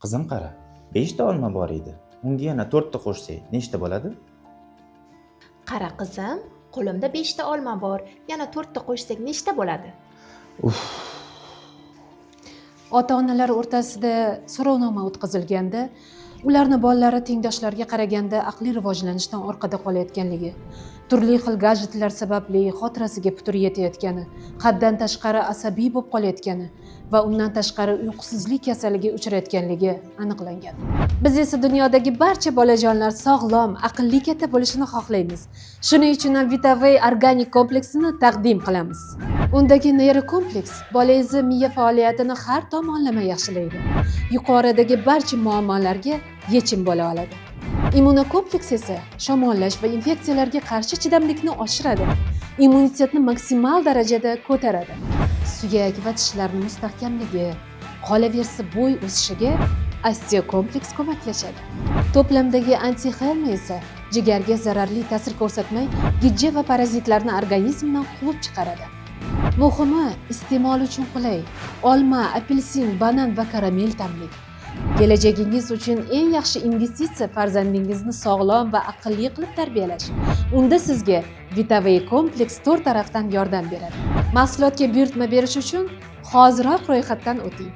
Qizim qara, 5 ta olma bor edi. Unga yana 4 ta qo'shsak, nechta bo'ladi? Qara qizim, qo'limda 5 ta olma bor. Yana 4 ta qo'shsak nechta bo'ladi? Ota-onalar o'rtasida so'rovnoma o'tkazilganda, ularni bolalari tengdoshlariga qaraganda aqliy rivojlanishdan orqada qolayotganligi, turli xil gadjetlar sababli xotirasiga putur yetayotgani, haddan tashqari asabiy bo'lib qolayotgani va undan tashqari uyqusizlik kasaliga uchrayotganligi aniqlangan. Biz esa dunyodagi barcha bolajonlar sog'lom, aqlli katta bo'lishini xohlaymiz. Shuning uchun ham Vitaway organik kompleksini taqdim qilamiz. Undagi neyrokompleks bolangizni miya faoliyatini har tomonlama yaxshilaydi. Yuqoridagi barcha muammolarga yechim bo'la oladi. Immunokompleks esa shamollash va infeksiyalarga qarshi chidamlikni oshiradi. Immunitetni maksimal darajada ko'taradi. Suyak va tishlarning mustahkamligi, qolaversa bo'y o'sishiga osteokompleks ko'maklashadi. To'plamdagi antihelma esa jigarga zararli ta'sir ko'rsatmay, gijja va parazitlarni organizmdan quvib chiqaradi. Muhimi, iste'mol uchun qulay. Olma, apelsin, banan va karamel ta'mli. Kelajagingiz uchun eng yaxshi investitsiya farzandingizni sog'lom va aqlli qilib tarbiyalash. Unda sizga Vitaway kompleks 4 tarafdan yordam beradi. Mahsulotga buyurtma berish uchun hoziroq ro'yxatdan o'ting.